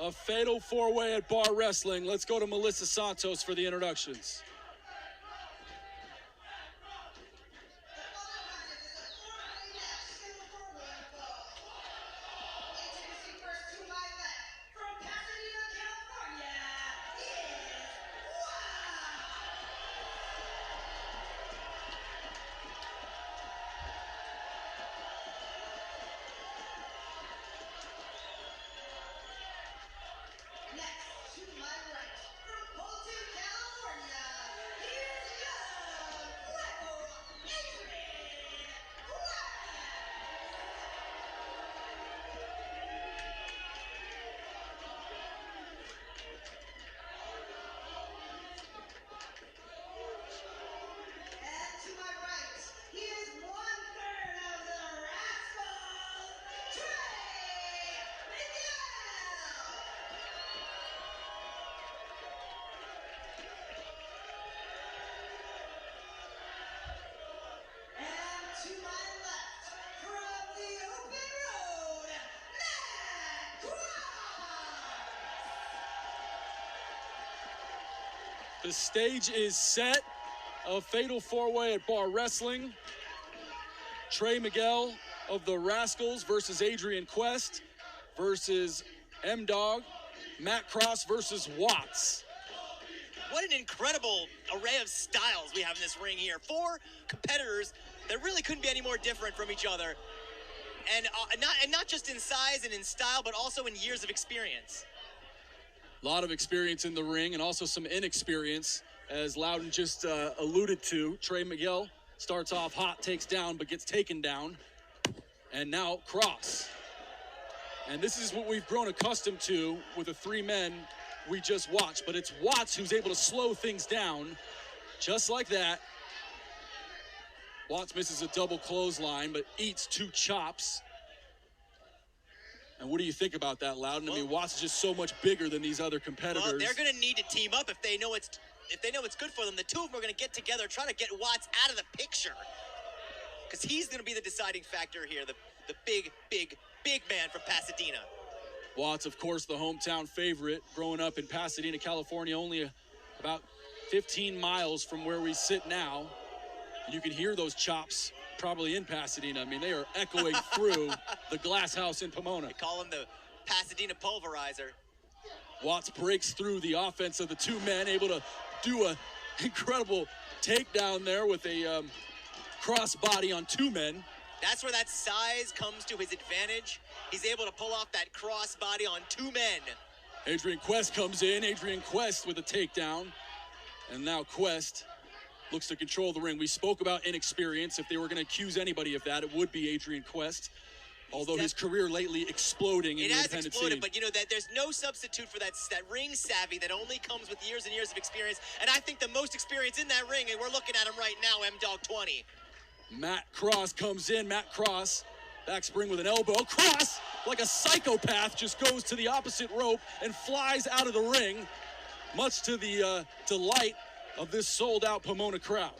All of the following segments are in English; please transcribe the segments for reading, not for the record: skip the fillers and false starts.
a fatal four-way at bar wrestling. Let's go to Melissa Santos for the introductions. The stage is set. A fatal four-way at bar wrestling. Trey Miguel of the Rascals versus Adrian Quest versus M-Dog. Matt Cross versus Watts. What an incredible array of styles we have in this ring here. 4 competitors that really couldn't be any more different from each other. And not just in size and in style, but also in years of experience. A lot of experience in the ring and also some inexperience, as Loudon just alluded to. Trey Miguel starts off hot, takes down, but gets taken down. And now Cross. And this is what we've grown accustomed to with the 3 men we just watched. But it's Watts who's able to slow things down, just like that. Watts misses a double clothesline, but eats 2 chops. And what do you think about that, Loudon? I mean, Watts is just so much bigger than these other competitors. Well, they're going to need to team up if they know it's good for them. The 2 of them are going to get together, try to get Watts out of the picture, because he's going to be the deciding factor here. The big man from Pasadena. Watts, of course, the hometown favorite, growing up in Pasadena, California, only about 15 miles from where we sit now. And you can hear those chops probably in Pasadena. I mean, they are echoing through the glass house in Pomona. They call him the Pasadena pulverizer. Watts breaks through the offense of the 2 men, able to do an incredible takedown there with a crossbody on 2 men. That's where that size comes to his advantage. He's able to pull off that crossbody on 2 men. Adrian Quest comes in. Adrian Quest with a takedown. And now Quest looks to control the ring. We spoke about inexperience. If they were going to accuse anybody of that, it would be Adrian Quest. Although his career lately exploding in the independent scene. It has exploded, but you know that there's no substitute for that ring savvy that only comes with years and years of experience. And I think the most experience in that ring, and we're looking at him right now, M-Dog 20. Matt Cross comes in. Matt Cross, back spring with an elbow. Cross, like a psychopath, just goes to the opposite rope and flies out of the ring, much to the delight of this sold-out Pomona crowd.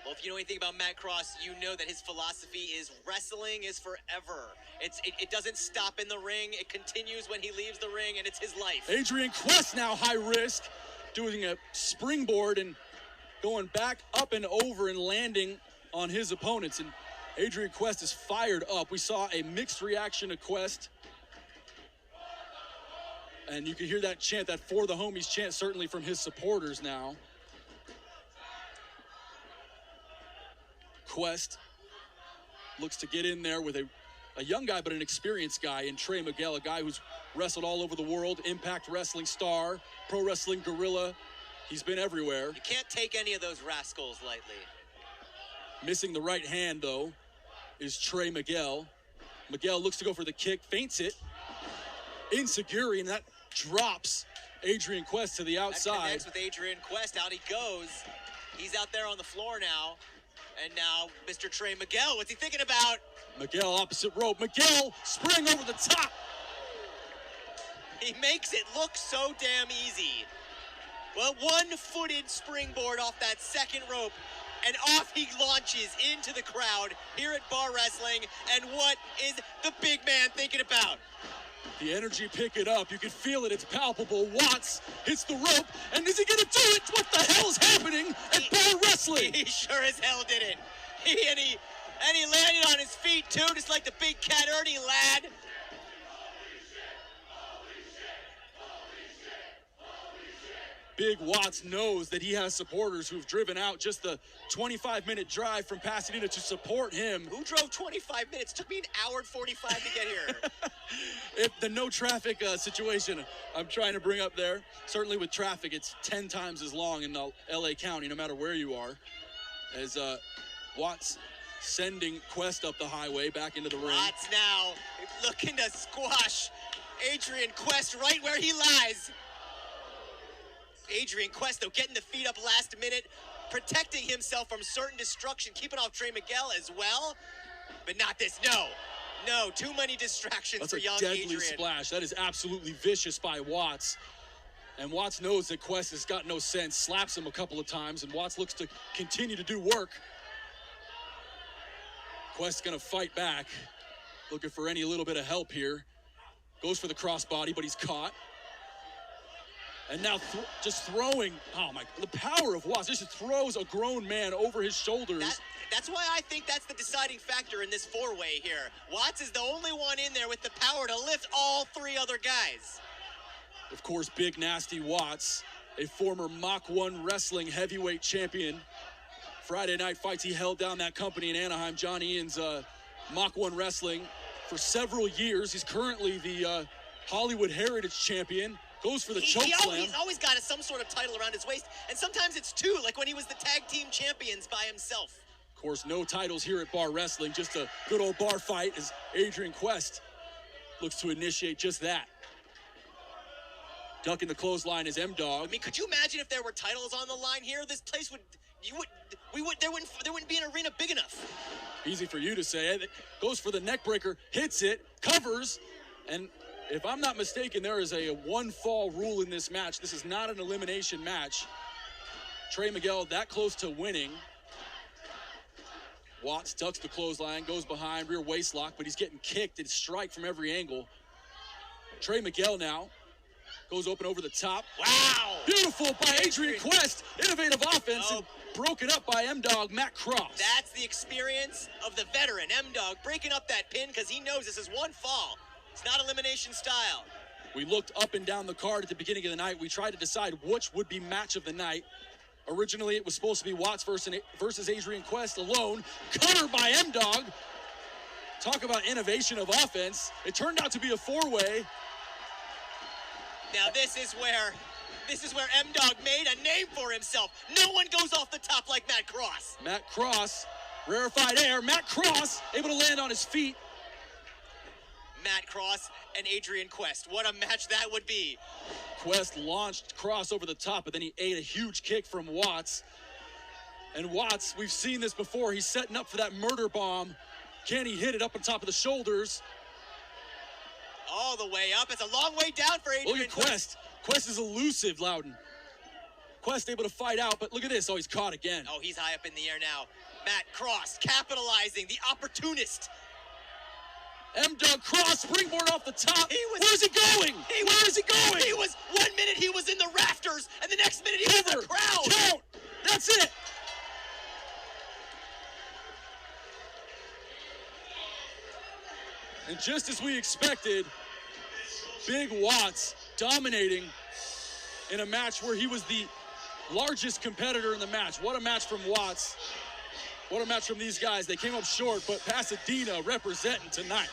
Well, if you know anything about Matt Cross, you know that his philosophy is wrestling is forever. It doesn't stop in the ring. It continues when he leaves the ring, and it's his life. Adrian Quest now high risk, doing a springboard and going back up and over and landing on his opponents. And Adrian Quest is fired up. We saw a mixed reaction to Quest. And you can hear that chant, that For the Homies chant, certainly from his supporters now. Quest looks to get in there with a young guy, but an experienced guy in Trey Miguel, a guy who's wrestled all over the world, Impact Wrestling star, Pro Wrestling Gorilla. He's been everywhere. You can't take any of those rascals lightly. Missing the right hand, though, is Trey Miguel. Miguel looks to go for the kick, feints it. Insecurity, and that drops Adrian Quest to the outside. That connects with Adrian Quest. Out he goes. He's out there on the floor now. And now Mr. Trey Miguel, what's he thinking about? Miguel opposite rope. Miguel spring over the top. He makes it look so damn easy. Well, one-footed springboard off that second rope, and off he launches into the crowd here at Bar Wrestling. And what is the big man thinking about? The energy pick it up. You can feel it. It's palpable. Watts hits the rope. And is he going to do it? What the hell is happening at Bar Wrestling? He sure as hell did it. He landed on his feet, too, just like the big cat Ernie lad. Big Watts knows that he has supporters who've driven out just the 25-minute drive from Pasadena to support him. Who drove 25 minutes? Took me an hour and 45 to get here. If the no traffic situation I'm trying to bring up there, certainly with traffic, it's 10 times as long in LA County, no matter where you are, as Watts sending Quest up the highway back into the ring. Watts now looking to squash Adrian Quest right where he lies. Adrian Quest, though, getting the feet up last minute, protecting himself from certain destruction, keeping off Trey Miguel as well, but not this. No, too many distractions for young Adrian. That's a deadly splash. That is absolutely vicious by Watts. And Watts knows that Quest has got no sense, slaps him a couple of times, and Watts looks to continue to do work. Quest's gonna fight back, looking for any little bit of help here. Goes for the crossbody, but he's caught. And now just throwing, oh my, the power of Watts, just throws a grown man over his shoulders. That's why I think that's the deciding factor in this four-way here. Watts is the only one in there with the power to lift all three other guys. Of course, Big Nasty Watts, a former Mach 1 wrestling heavyweight champion. Friday night fights, he held down that company in Anaheim, John Ian's Mach 1 wrestling for several years. He's currently the Hollywood Heritage champion. Goes for the choke slam. He's always got some sort of title around his waist, and sometimes it's two, like when he was the tag team champions by himself. Of course, no titles here at Bar Wrestling, just a good old bar fight as Adrian Quest looks to initiate just that. Ducking the clothesline is M-Dog. I mean, could you imagine if there were titles on the line here? This place there wouldn't be an arena big enough. Easy for you to say. Goes for the neck breaker, hits it, covers, and if I'm not mistaken, there is a one-fall rule in this match. This is not an elimination match. Trey Miguel that close to winning. Watts ducks the clothesline, goes behind, rear waistlock, but he's getting kicked and strike from every angle. Trey Miguel now goes open over the top. Wow! Beautiful by Adrian Quest. Innovative offense and broken up by M-Dog, Matt Cross. That's the experience of the veteran, M-Dog, breaking up that pin because he knows this is one fall. It's not elimination style. We looked up and down the card at the beginning of the night. We tried to decide which would be match of the night. Originally, it was supposed to be Watts versus Adrian Quest alone. Cutter by M-Dog. Talk about innovation of offense. It turned out to be a four-way. Now this is where M-Dog made a name for himself. No one goes off the top like Matt Cross. Matt Cross, rarefied air. Matt Cross able to land on his feet. Matt Cross and Adrian Quest. What a match that would be. Quest launched Cross over the top, but then he ate a huge kick from Watts. And Watts, we've seen this before. He's setting up for that murder bomb. Can he hit it up on top of the shoulders? All the way up. It's a long way down for Adrian. Look at Quest. Quest is elusive, Loudon. Quest able to fight out, but look at this. Oh, he's caught again. Oh, he's high up in the air now. Matt Cross capitalizing, the opportunist. M-Dog Cross, springboard off the top. Where's he going? Where is he going? He was, 1 minute he was in the rafters, and the next minute he was in the crowd. Count. That's it. And just as we expected, Big Watts dominating in a match where he was the largest competitor in the match. What a match from Watts. What a match from these guys. They came up short, but Pasadena representing tonight.